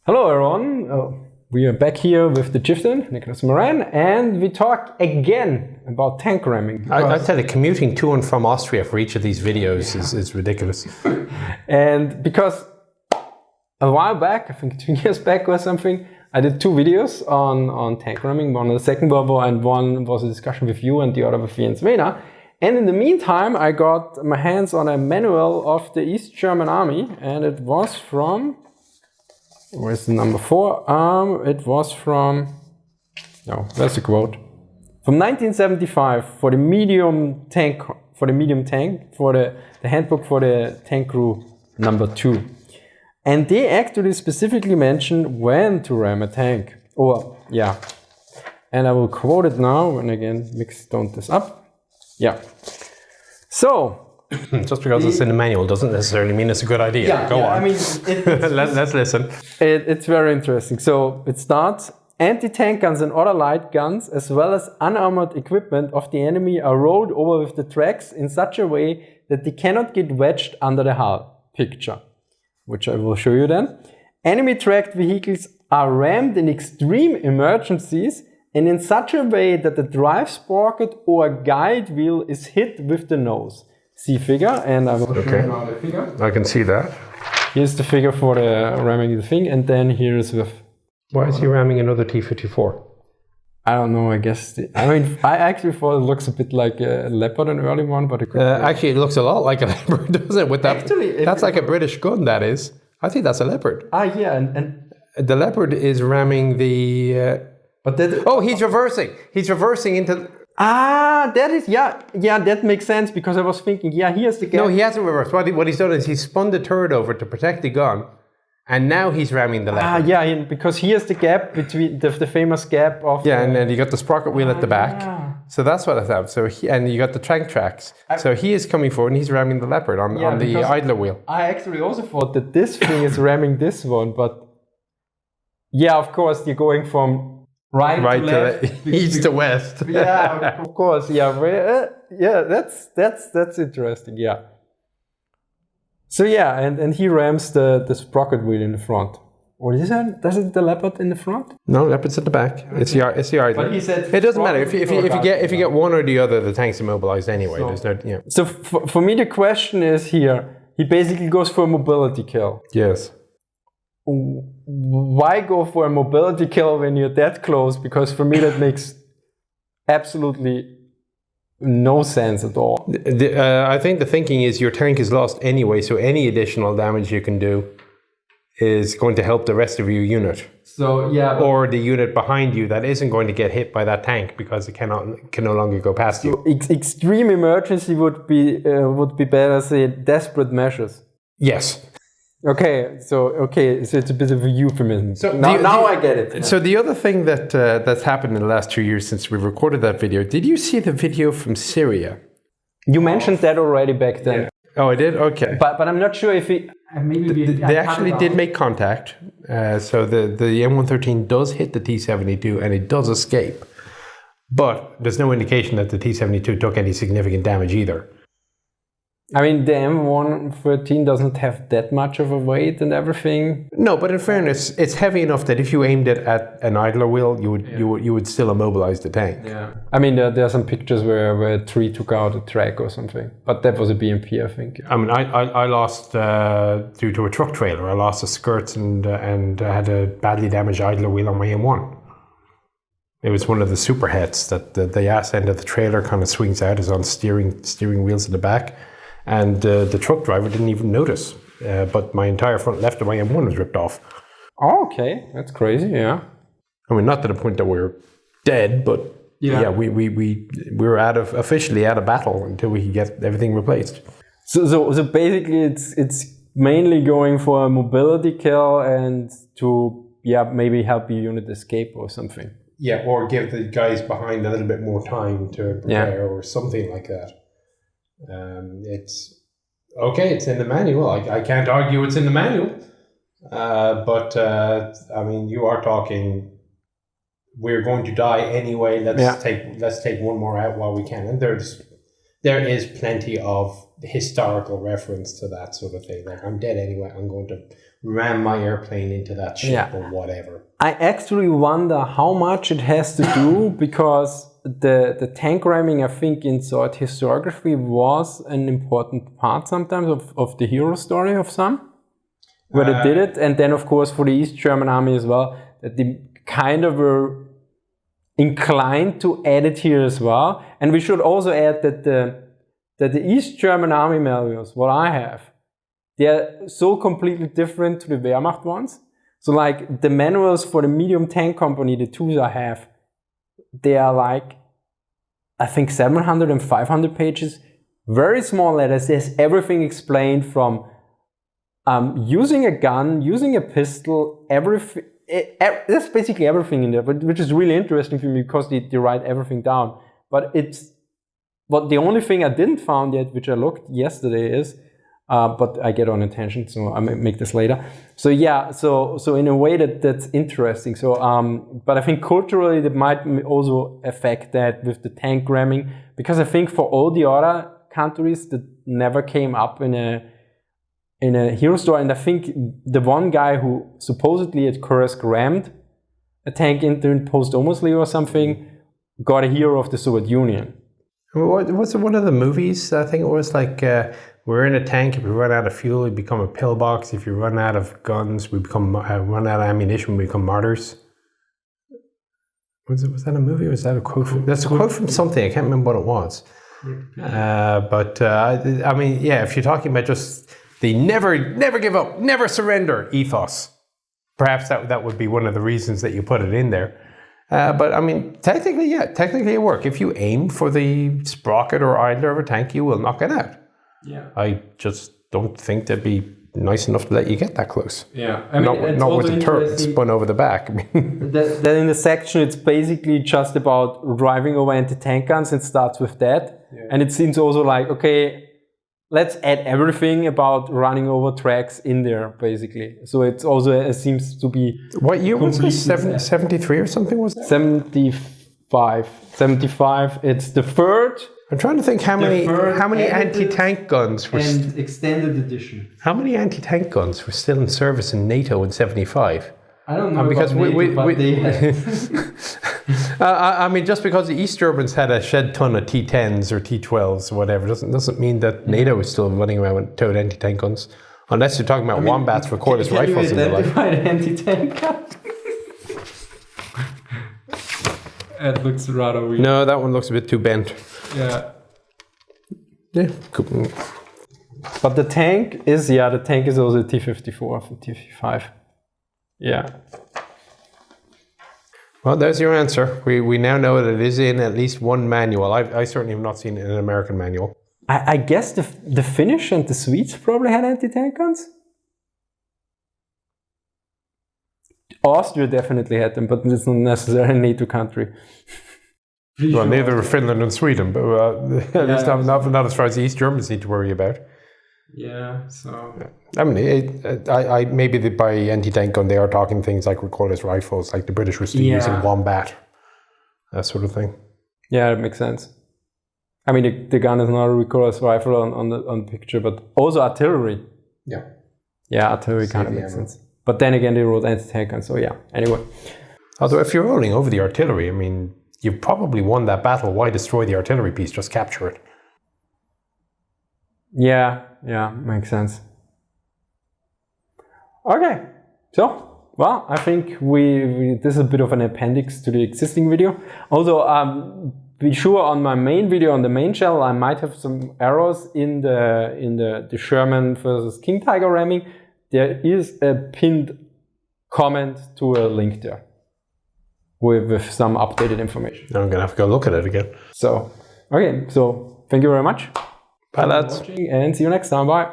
Hello everyone, we are back here with the Chieftain, Moran, and we talk again about tank ramming. I'd say the commuting to and from Austria for each of these videos is ridiculous. And because a while back, I think 2 years back or something, I did 2 videos on tank ramming, one on the Second World War and one was a discussion with you and the other with Jens Wehner. And in the meantime, I got my hands on a manual of the East German Army, and it was from... Where's the number 4? It was from, where's the quote? From 1975 for the medium tank, for the handbook for the tank crew number 2. And they actually specifically mention when to ram a tank. And I will quote it now, and again, don't this up. So, just because it's in the manual doesn't necessarily mean it's a good idea. Go on. I mean, let's listen. It's very interesting. So it starts: anti-tank guns and other light guns, as well as unarmored equipment of the enemy, are rolled over with the tracks in such a way that they cannot get wedged under the hull. Picture, which I will show you then. Enemy tracked vehicles are rammed in extreme emergencies and in such a way that the drive sprocket or guide wheel is hit with the nose. See figure, and I will show you now the figure. I can see that. Here's the figure for the ramming the thing, and then here's with... Why is he ramming another T-54? I don't know, I guess... I actually thought it looks a bit like a Leopard, an early one, but it could actually, it looks a lot like a Leopard, doesn't it? With that, actually, that's like a British gun, that is. I think that's a Leopard. Yeah, and... The Leopard is ramming the... But that... Oh, he's reversing! He's reversing into... that is, that makes sense, because I was thinking, here's the gap. No, he hasn't reversed. What he's done is he's spun the turret over to protect the gun, and now he's ramming the Leopard. Because here's the gap between the famous gap of... and then you got the sprocket wheel at the back. So that's what I thought. So and you got the tank tracks. So he is coming forward and he's ramming the Leopard on the idler wheel. I actually also thought that this thing is ramming this one, but... Yeah, of course, you're going from... Right to left, east to west. Of course. That's interesting. So and he rams the sprocket wheel in the front. What is that? Doesn't the Leopard in the front? No, Leopard's at the back. It's the idler. But he said it doesn't matter if you get one or the other. The tank's immobilized anyway. So, there's no. So for me, the question is here. He basically goes for a mobility kill. Yes. Why go for a mobility kill when you're that close? Because for me that makes absolutely no sense at all. I think the thinking is your tank is lost anyway, so any additional damage you can do is going to help the rest of your unit. So or the unit behind you that isn't going to get hit by that tank because it can no longer go past you. Extreme emergency would be better, say desperate measures. Yes. Okay, so it's a bit of a euphemism. So now I get it. So the other thing that's happened in the last 2 years since we recorded that video, did you see the video from Syria? You mentioned that already back then. Yeah. Oh, I did? Okay. But I'm not sure if they actually did make contact. So the M113 does hit the T-72 and it does escape. But there's no indication that the T-72 took any significant damage either. I mean, the M113 doesn't have that much of a weight and everything. No, but in fairness, it's heavy enough that if you aimed it at an idler wheel, you would still immobilize the tank. Yeah. I mean, there are some pictures where a tree took out a track or something, but that was a BMP, I think. I mean, I lost due to a truck trailer. I lost the skirts and I had a badly damaged idler wheel on my M1. It was one of the super heads that the ass end of the trailer kind of swings out, is on steering wheels in the back. And the truck driver didn't even notice, but my entire front left of my M1 was ripped off. Oh, okay, that's crazy. Yeah. I mean, not to the point that we're dead, but we were officially out of battle until we could get everything replaced. So basically, it's mainly going for a mobility kill and to maybe help your unit escape or something. Yeah, or give the guys behind a little bit more time to prepare or something like that. It's okay, it's in the manual. I can't argue it's in the manual. But I mean, you are talking, we're going to die anyway. Let's take one more out while we can. And there's there is plenty of historical reference to that sort of thing. Like, I'm dead anyway, I'm going to ram my airplane into that ship or whatever. I actually wonder how much it has to do because the tank ramming, I think, in sort historiography was an important part sometimes of the hero story of some, where they did it. And then, of course, for the East German army as well, that they kind of were inclined to add it here as well. And we should also add that the East German army manuals, what I have, they're so completely different to the Wehrmacht ones. So like the manuals for the medium tank company, the twos I have, they are like, I think 700 and 500 pages, very small letters. There's everything explained from using a gun, using a pistol, everything. There's basically everything in there, but which is really interesting for me because they write everything down. But the only thing I didn't find yet, which I looked yesterday, is but I get on attention, so I may make this later. So yeah, so in a way that's interesting. So but I think culturally that might also affect that with the tank ramming, because I think for all the other countries that never came up in a hero story, and I think the one guy who supposedly at Kursk rammed a tank into posthumously or something got a hero of the Soviet Union. Was it one of the movies? I think it was like we're in a tank. If we run out of fuel, we become a pillbox. If you run out of guns, we become run out of ammunition. We become martyrs. Was that a movie? Or was that a quote? That's a quote from something. I can't remember what it was. But I mean, yeah. If you're talking about just the never give up, never surrender ethos, perhaps that would be one of the reasons that you put it in there. But I mean, technically it works. If you aim for the sprocket or idler of a tank, you will knock it out. Yeah. I just don't think they'd be nice enough to let you get that close. Yeah. I mean, not with the turret spun over the back. Then in the section, it's basically just about driving over anti-tank guns. It starts with that. Yeah. And it seems also like, okay, let's add everything about running over tracks in there, basically. So it's also, it seems to be... What year was this? 73 or something was that? 75. It's the third... I'm trying to think how many anti-tank guns were... And extended edition. How many anti-tank guns were still in service in NATO in 75? I don't know because I I mean, just because the East Germans had a shed ton of T10s or T12s or whatever doesn't mean that NATO is still running around with towed anti-tank guns. Unless you're talking about wombats with cordless rifles in their life. Can you identify an anti-tank gun? It looks rather weird. No, that one looks a bit too bent. Yeah. Yeah. But the tank is also T54 from T55. Yeah. Well, there's your answer. We now know that it is in at least one manual. I certainly have not seen it in an American manual. I guess the Finnish and the Swedes probably had anti-tank guns. Austria definitely had them, but it's not necessarily a NATO country. Well, neither are Finland and Sweden, but at least not as far as the East Germans need to worry about. Yeah, so... I mean, I maybe by anti-tank gun they are talking things like cordless rifles, like the British were still using Wombat, that sort of thing. Yeah, it makes sense. I mean, the gun is not a cordless rifle on the picture, but also artillery. Yeah. Yeah, artillery kind of makes sense. But then again, they wrote anti-tank guns, so yeah. Anyway. Although if you're rolling over the artillery, I mean, you've probably won that battle. Why destroy the artillery piece? Just capture it. Yeah, makes sense. Okay, so, well, I think this is a bit of an appendix to the existing video. Also, be sure on my main video on the main channel, I might have some errors in the Sherman versus King Tiger ramming. There is a pinned comment to a link there with some updated information. I'm gonna have to go look at it again. So, okay, so thank you very much. Bye, lads. For watching, and see you next time. Bye.